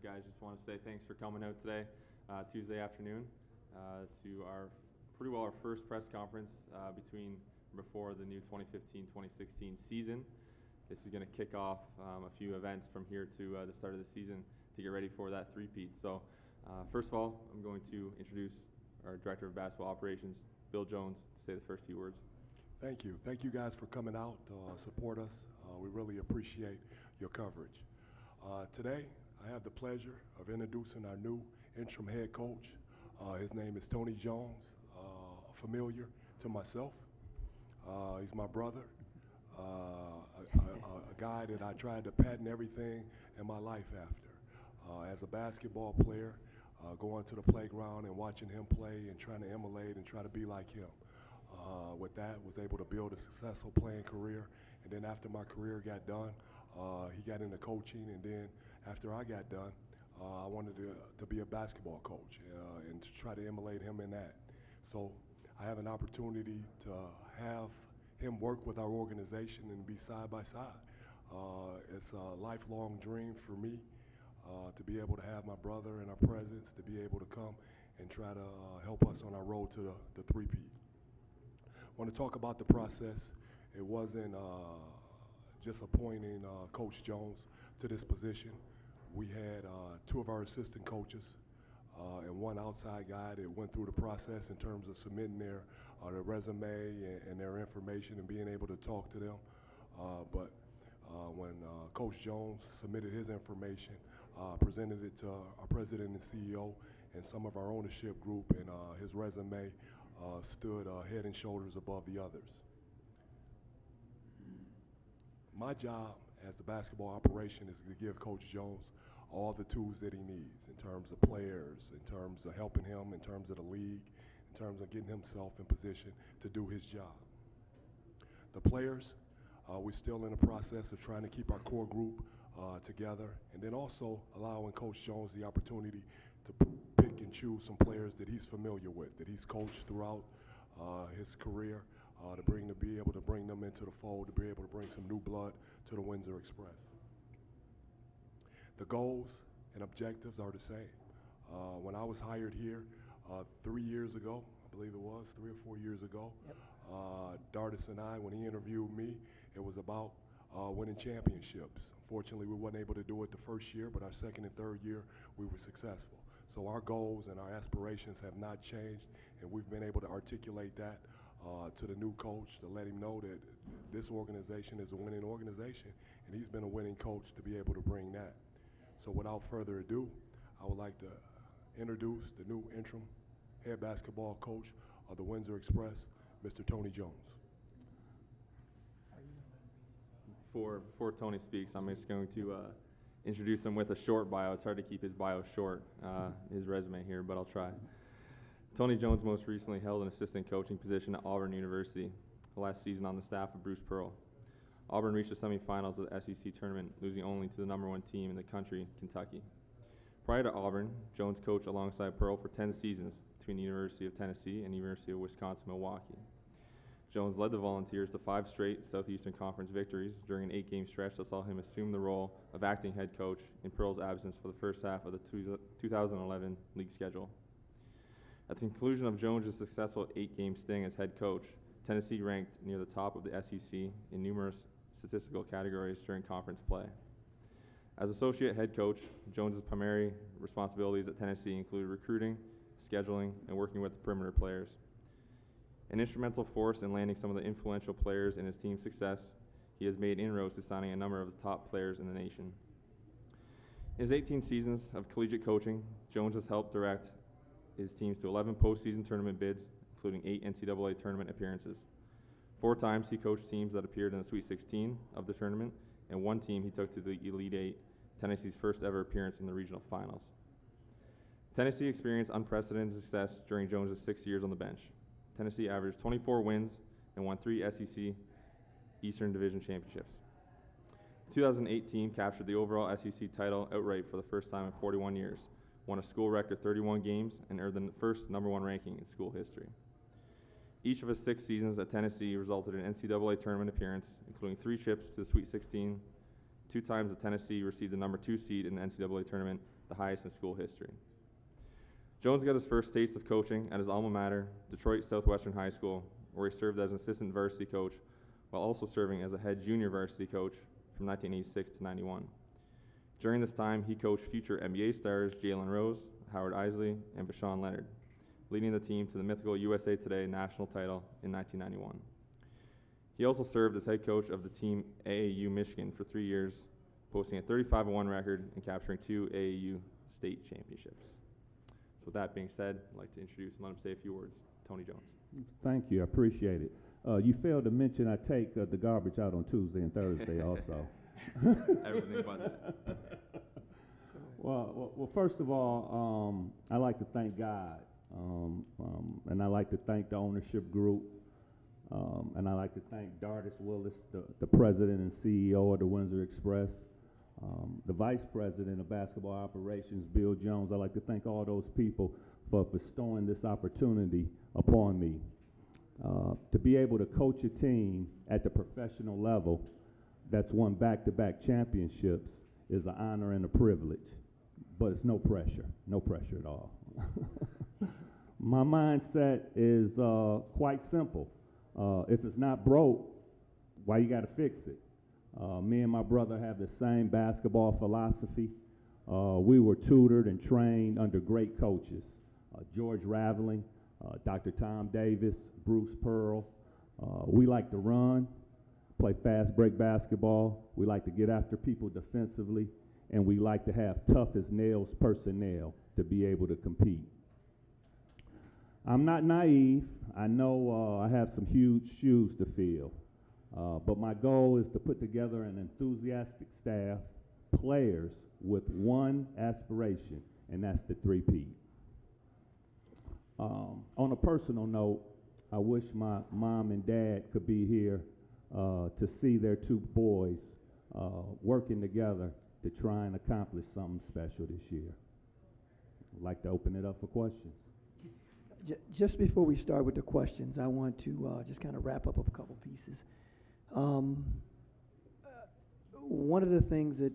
Guys, just want to say thanks for coming out today, Tuesday afternoon, to our first press conference before the new 2015-2016 season. This is going to kick off a few events from here to the start of the season to get ready for that three-peat. So first of all, I'm going to introduce our Director of Basketball Operations, Bill Jones, to say the first few words. Thank you. Thank you guys for coming out to support us. We really appreciate your coverage. Today, I have the pleasure of introducing our new interim head coach. His name is Tony Jones, familiar to myself. He's my brother, a guy that I tried to patent everything in my life after. As a basketball player, going to the playground and watching him play and trying to emulate and try to be like him. With that, was able to build a successful playing career. And then after my career got done, he got into coaching. And then after I got done, I wanted to be a basketball coach and to try to emulate him in that. So I have an opportunity to have him work with our organization and be side by side. It's a lifelong dream for me to be able to have my brother in our presence, to be able to come and try to help us on our road to the three-peat. I want to talk about the process. It wasn't just appointing Coach Jones to this position. We had two of our assistant coaches and one outside guy that went through the process in terms of submitting their resume and their information and being able to talk to them. But when Coach Jones submitted his information, presented it to our president and CEO and some of our ownership group, and his resume stood head and shoulders above the others. My job as the basketball operation is to give Coach Jones all the tools that he needs in terms of players, in terms of helping him, in terms of the league, in terms of getting himself in position to do his job. The players, we're still in the process of trying to keep our core group together, and then also allowing Coach Jones the opportunity to pick and choose some players that he's familiar with, that he's coached throughout his career, to be able to bring them into the fold, to be able to bring some new blood to the Windsor Express. The goals and objectives are the same. When I was hired here 3 years ago, I believe it was 3 or 4 years ago, Yep. Dardis and I, when he interviewed me, it was about winning championships. Unfortunately, we weren't able to do it the first year, but our second and third year, we were successful. So our goals and our aspirations have not changed, and we've been able to articulate that to the new coach to let him know that this organization is a winning organization, and he's been a winning coach to be able to bring that. So without further ado, I would like to introduce the new interim head basketball coach of the Windsor Express, Mr. Tony Jones. Before Tony speaks, I'm just going to introduce him with a short bio. It's hard to keep his bio short, his resume here, but I'll try. Tony Jones most recently held an assistant coaching position at Auburn University, last season on the staff of Bruce Pearl. Auburn reached the semifinals of the SEC tournament, losing only to the #1 team in the country, Kentucky. Prior to Auburn, Jones coached alongside Pearl for 10 seasons between the University of Tennessee and University of Wisconsin-Milwaukee. Jones led the Volunteers to 5 straight Southeastern Conference victories during an 8-game stretch that saw him assume the role of acting head coach in Pearl's absence for the first half of the 2011 league schedule. At the conclusion of Jones' successful 8-game sting as head coach, Tennessee ranked near the top of the SEC in numerous statistical categories during conference play. As associate head coach, Jones' primary responsibilities at Tennessee included recruiting, scheduling, and working with the perimeter players. An instrumental force in landing some of the influential players in his team's success, he has made inroads to signing a number of the top players in the nation. In his 18 seasons of collegiate coaching, Jones has helped direct his teams to 11 postseason tournament bids, including 8 NCAA tournament appearances. 4 times he coached teams that appeared in the Sweet 16 of the tournament, and 1 team he took to the Elite 8, Tennessee's first ever appearance in the regional finals. Tennessee experienced unprecedented success during Jones' 6 years on the bench. Tennessee averaged 24 wins and won 3 SEC Eastern Division championships. The 2008 team captured the overall SEC title outright for the first time in 41 years, won a school record 31 games, and earned the first #1 ranking in school history. Each of his 6 seasons at Tennessee resulted in NCAA tournament appearance, including 3 trips to the Sweet 16 2 times at Tennessee, received the #2 seed in the NCAA tournament, the highest in school history. Jones got his first taste of coaching at his alma mater, Detroit Southwestern High School, where he served as an assistant varsity coach while also serving as a head junior varsity coach from 1986 to 91. During this time, he coached future NBA stars Jalen Rose, Howard Isley, and Vashawn Leonard, leading the team to the mythical USA Today national title in 1991. He also served as head coach of the team AAU Michigan for 3 years, posting a 35-1 record and capturing 2 AAU state championships. So with that being said, I'd like to introduce and let him say a few words, Tony Jones. Thank you, I appreciate it. You failed to mention I take the garbage out on Tuesday and Thursday also. Everything but that. Well, first of all, I'd like to thank God, and I'd like to thank the ownership group, and I'd like to thank Dardis Willis, the president and CEO of the Windsor Express, the vice president of basketball operations, Bill Jones. I'd like to thank all those people for bestowing this opportunity upon me. To be able to coach a team at the professional level that's won back-to-back championships is an honor and a privilege, but it's no pressure at all. My mindset is quite simple. If it's not broke, why you got to fix it? Me and my brother have the same basketball philosophy. We were tutored and trained under great coaches, George Raveling, Dr. Tom Davis, Bruce Pearl. We like to run, play fast break basketball. We like to get after people defensively, and we like to have tough as nails personnel to be able to compete. I'm not naive. I know I have some huge shoes to fill, but my goal is to put together an enthusiastic staff, players with one aspiration, and that's the three-peat. On a personal note, I wish my mom and dad could be here to see their 2 boys working together to try and accomplish something special this year. I'd like to open it up for questions. Just before we start with the questions, I want to just kind of wrap up a couple pieces. One of the things that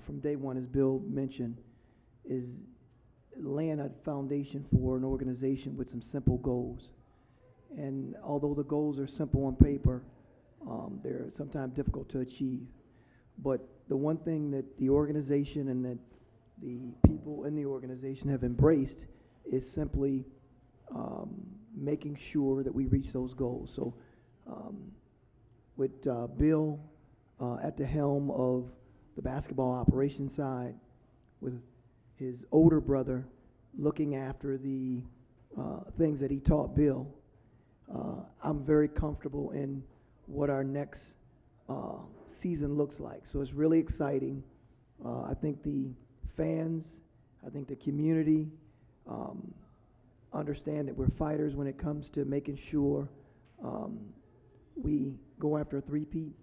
from day one, as Bill mentioned, is laying a foundation for an organization with some simple goals. And although the goals are simple on paper, they're sometimes difficult to achieve. But the one thing that the organization and that the people in the organization have embraced is simply making sure that we reach those goals. So with Bill at the helm of the basketball operations side, with his older brother looking after the things that he taught Bill, I'm very comfortable in what our next season looks like. So it's really exciting. I think the fans, I think the community understand that we're fighters when it comes to making sure we go after a three-peat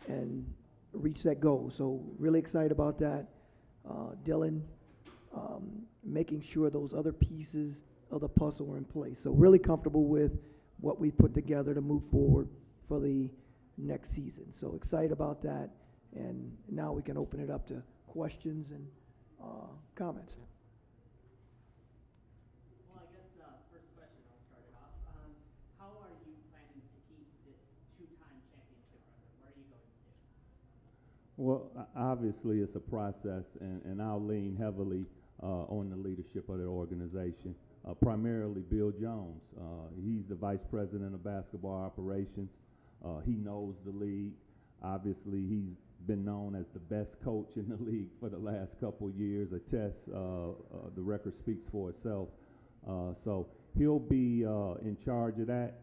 and reach that goal. So really excited about that. Dylan, making sure those other pieces of the puzzle are in place. So really comfortable with what we put together to move forward for the next season. So excited about that. And now we can open it up to questions and comments. Well, I guess first question, I'll start it off. How are you planning to keep this 2-time championship record? What are you going to do? Well, obviously it's a process, and I'll lean heavily on the leadership of the organization, primarily Bill Jones. He's the vice president of basketball operations. He knows the league. Obviously, he's been known as the best coach in the league for the last couple of years. The record speaks for itself. So he'll be in charge of that.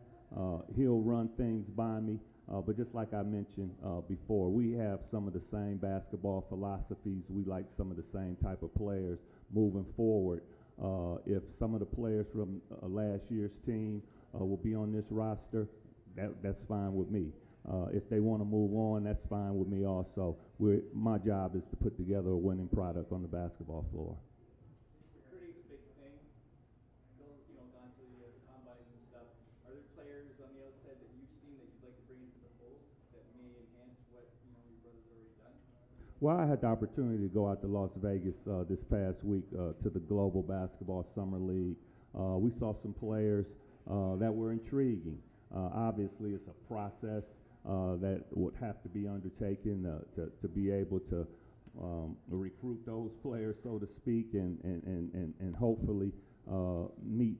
He'll run things by me. But just like I mentioned before, we have some of the same basketball philosophies. We like some of the same type of players moving forward. If some of the players from last year's team will be on this roster, that's fine with me. If they want to move on, that's fine with me also. My job is to put together a winning product on the basketball floor. Recruiting is a big thing. Bill's, gone to the combines and stuff. Are there players on the outside that you've seen that you'd like to bring into the fold that may enhance what your brother's already done? Well, I had the opportunity to go out to Las Vegas this past week to the Global Basketball Summer League. We saw some players that were intriguing. Obviously, it's a process that would have to be undertaken to be able to recruit those players, so to speak, and hopefully meet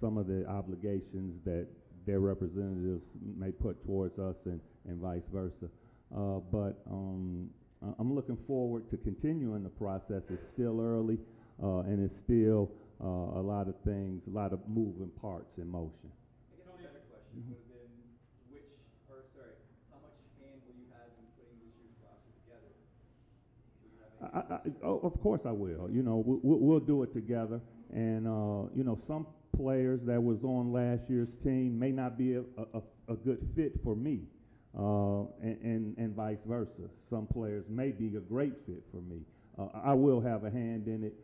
some of the obligations that their representatives may put towards us and vice versa. But I'm looking forward to continuing the process. It's still early, and it's still a lot of things, a lot of moving parts in motion. I guess a better question would have been how much hand will you have in putting this year's roster together? Will you have any? Of course I will. You know, we'll do it together. And, you know, some players that was on last year's team may not be a good fit for me, and vice versa. Some players may be a great fit for me. I will have a hand in it,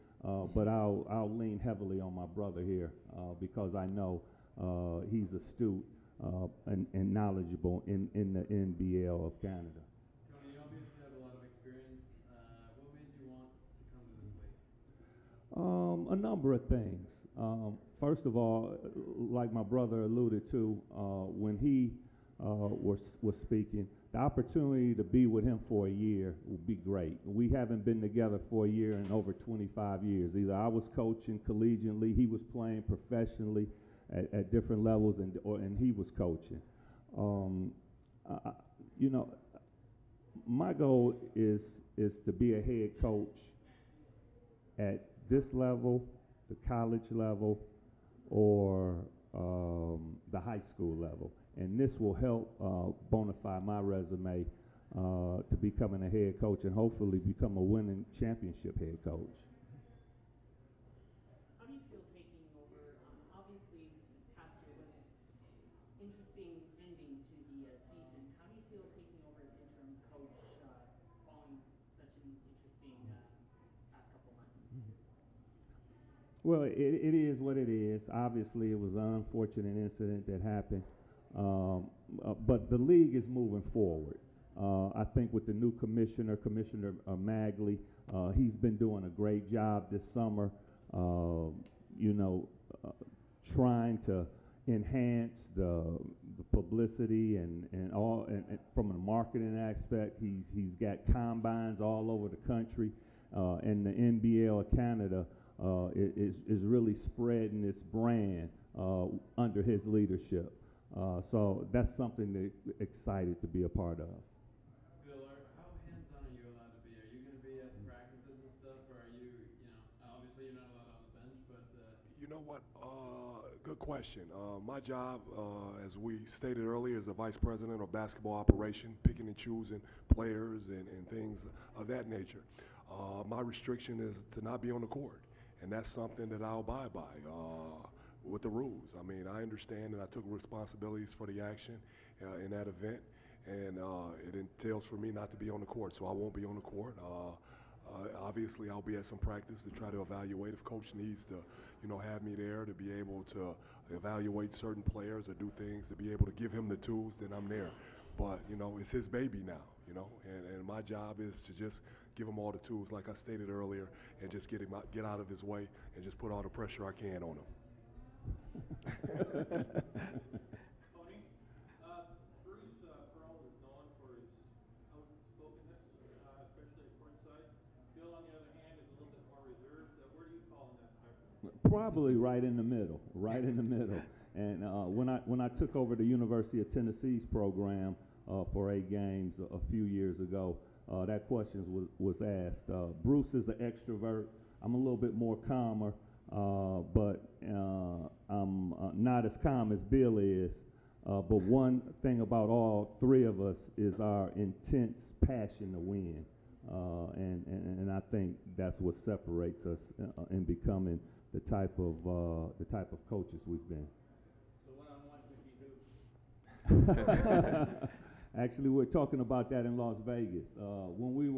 but I'll lean heavily on my brother here because I know he's astute and knowledgeable in the NBL of Canada. Tony, you obviously have a lot of experience. What made you want to come to this league? A number of things. First of all, like my brother alluded to, when he was speaking, the opportunity to be with him for a year would be great. We haven't been together for a year in over 25 years. Either I was coaching collegiately, he was playing professionally at different levels, and he was coaching. You know, my goal is to be a head coach at this level, the college level, or the high school level. And this will help bona fide my resume to becoming a head coach and hopefully become a winning championship head coach. How do you feel taking over? Obviously, this past year was interesting ending to the season. How do you feel taking over as interim coach following such an interesting past couple months? Well, it is what it is. Obviously, it was an unfortunate incident that happened. But the league is moving forward. I think with the new Commissioner Magley, he's been doing a great job this summer, you know, trying to enhance the publicity and all, and from a marketing aspect, he's got combines all over the country, and the NBL of Canada is really spreading its brand under his leadership. So that's something that excited to be a part of. Bill, how hands-on are you allowed to be? Are you going to be at the practices and stuff, or are you, you know, obviously you're not allowed on the bench, but... You know what? Good question. My job, as we stated earlier, is the vice president of basketball operation, picking and choosing players and things of that nature. My restriction is to not be on the court, and that's something that I'll abide by. With the rules. I mean, I understand that I took responsibilities for the action in that event, and it entails for me not to be on the court, so I won't be on the court. Obviously, I'll be at some practice to try to evaluate if coach needs to, you know, have me there to be able to evaluate certain players or do things, to be able to give him the tools, then I'm there. But, you know, it's his baby now, you know, and my job is to just give him all the tools, like I stated earlier, and just get out of his way and just put all the pressure I can on him. Tony, Bruce Pearl is known for his outspokenness, especially at courtside. Bill, on the other hand, is a little bit more reserved. Where do you fall in that spectrum? Probably right in the middle, right in the middle. And when I took over the University of Tennessee's program for 8 games a few years ago, that question was asked. Bruce is an extrovert. I'm a little bit more calmer. But I'm not as calm as Bill is. But one thing about all 3 of us is our intense passion to win, and I think that's what separates us in becoming the type of coaches we've been. So one-on-one could be who? Actually, we're talking about that in Las Vegas. When we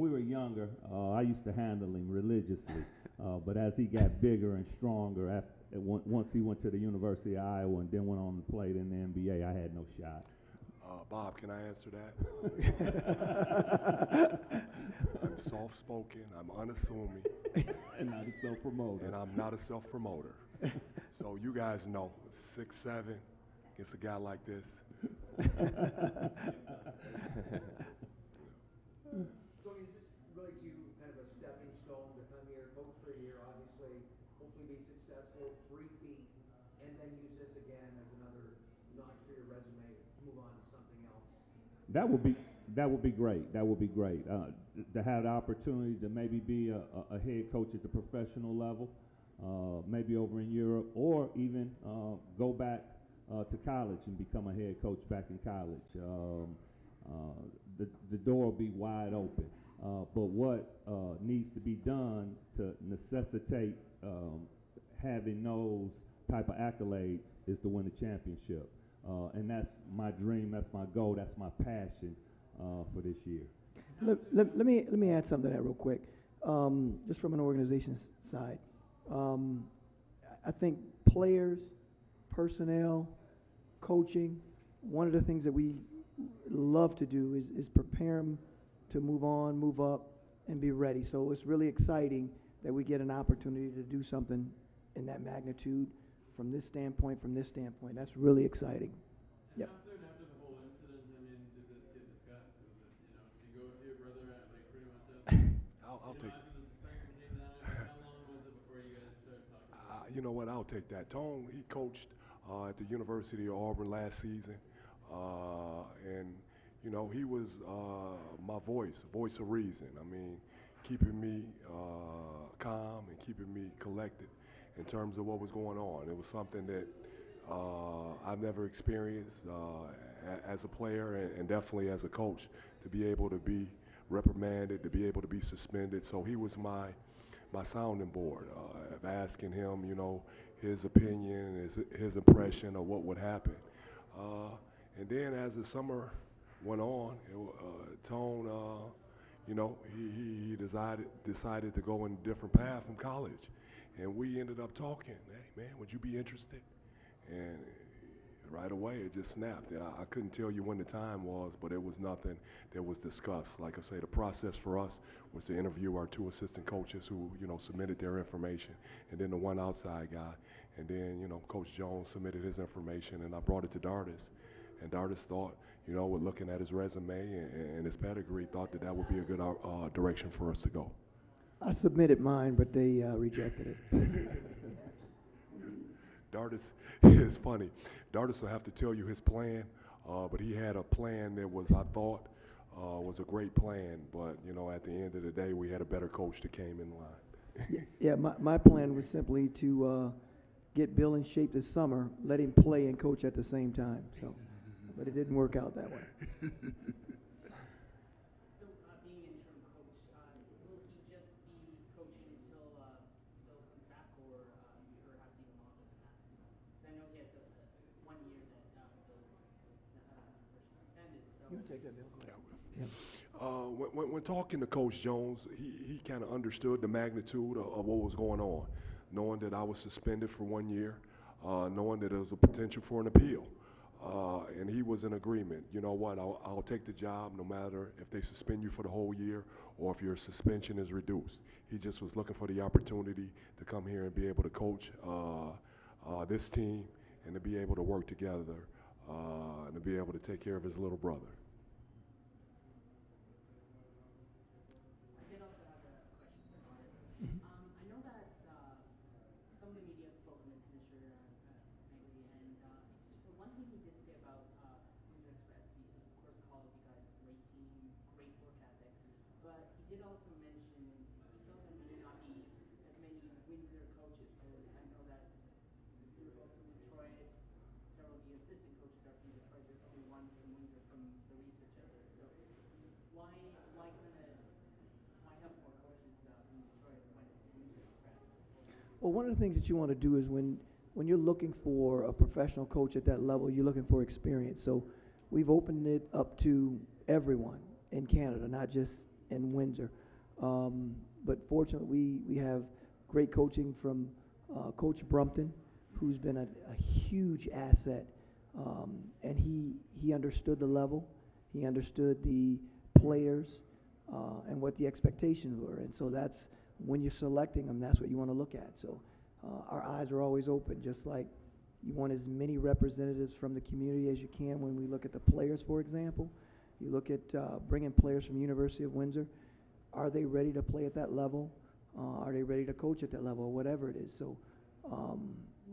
were younger, I used to handle him religiously. But as he got bigger and stronger, once he went to the University of Iowa and then went on and played in the NBA, I had no shot. Bob, can I answer that? I'm soft-spoken, I'm unassuming, And not a self-promoter. and I'm not a self-promoter. So you guys know, 6'7", against a guy like this. Tony, is this really to you kind of a stepping stone to come here, coach for a year, obviously, hopefully be successful, three-peat, and then use this again as another notch for your resume to move on to something else? That would be great. That would be great. To have the opportunity to maybe be a head coach at the professional level, maybe over in Europe, or even go back to college and become a head coach back in college. The door will be wide open. But what needs to be done to necessitate having those type of accolades is to win a championship. And that's my dream, that's my goal, that's my passion for this year. Let me add something to that real quick. Just from an organization side, I think players, personnel, coaching, one of the things that we love to do is prepare them to move on, move up, and be ready. So it's really exciting that we get an opportunity to do something in that magnitude from this standpoint, That's really exciting. And Yep. how soon after the whole incident, I mean, did this get discussed? Was it, you know, did you go to your brother at, like, pretty much I'll take after the suspension came down? How long was it before you guys started talking? You know what? I'll take that. Tone, he coached at the University of Auburn last season, and you know he was my voice of reason. I mean, keeping me calm and keeping me collected in terms of what was going on. It was something that I've never experienced as a player and definitely as a coach, to be able to be reprimanded, to be able to be suspended. So he was my sounding board of asking him, you know, his opinion, his impression of what would happen. And then as the summer went on, Tone, you know, he decided to go in a different path from college. And we ended up talking, hey man, would you be interested? And right away it just snapped. I couldn't tell you when the time was, but it was nothing that was discussed. Like I say, the process for us was to interview our two assistant coaches who, you know, submitted their information, and then the one outside guy. And then, you know, Coach Jones submitted his information, and I brought it to Dardis. And Dardis thought, you know, with looking at his resume and his pedigree, thought that would be a good direction for us to go. I submitted mine, but they rejected it. Dardis is funny. Dardis will have to tell you his plan, but he had a plan that was, I thought, was a great plan. But, you know, at the end of the day, we had a better coach that came in line. Yeah, my plan was simply to get Bill in shape this summer, let him play and coach at the same time. So, but it didn't work out that way. So, being interim coach, will he just be coaching until Bill comes back, or perhaps even longer than that? Because I know he has 1 year that Bill suspended. So. You want to take that, Bill? Go ahead. When talking to Coach Jones, he kind of understood the magnitude of what was going on, knowing that I was suspended for 1 year, knowing that there was a potential for an appeal. And he was in agreement. You know what, I'll take the job no matter if they suspend you for the whole year or if your suspension is reduced. He just was looking for the opportunity to come here and be able to coach this team and to be able to work together and to be able to take care of his little brother. I did also have a question for Doris. I know that some of the media have spoken with Commissioner Maggie, and the one thing he did say about Windsor Express, he of course called you guys a great team, great work ethic, but he did also mention he felt there may not be as many Windsor coaches, because I know that you were both from Detroit, several of the assistant coaches are from Detroit, there's only one from Windsor from the research I did. So why have more coaches from Detroit when it's Windsor Express? Well, one of the things that you want to do is when you're looking for a professional coach at that level, you're looking for experience. So we've opened it up to everyone in Canada, not just in Windsor. But fortunately, we have great coaching from Coach Brumpton, who's been a huge asset And he understood the level, he understood the players, and what the expectations were. And so that's, when you're selecting them, that's what you want to look at. So our eyes are always open, just like you want as many representatives from the community as you can. When we look at the players, for example, you look at bringing players from University of Windsor. Are they ready to play at that level? Are they ready to coach at that level, or whatever it is? So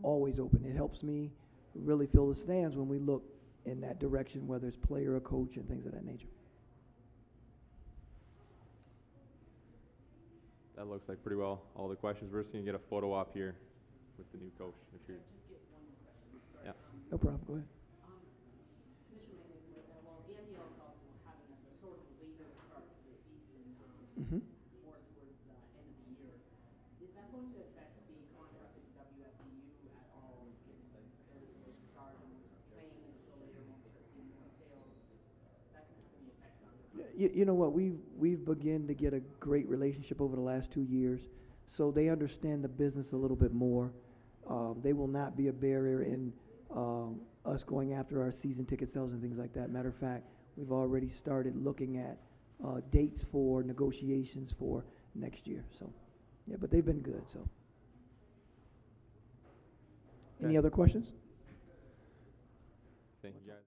always open. It helps me really fill the stands when we look in that direction, whether it's player or coach and things of that nature. That looks like pretty well all the questions. We're just going to get a photo op here with the new coach. If you're, Just get one more question, sorry. yeah. No problem. Go ahead. Commissioner Manning, well, the NBL is also having a sort of later start to the season, Mm-hmm. more towards the end of the year. Is that going to affect the contract with WFCU at all, given that they're supposed to start and won't start playing until later, won't start seeing more sales? Is that going to have any effect on the contract? You know what? We've begun to get a great relationship over the last 2 years, so they understand the business a little bit more. They will not be a barrier in us going after our season ticket sales and things like that. Matter of fact, we've already started looking at dates for negotiations for next year. So, yeah, but they've been good. So, any Okay. other questions? Thank you guys.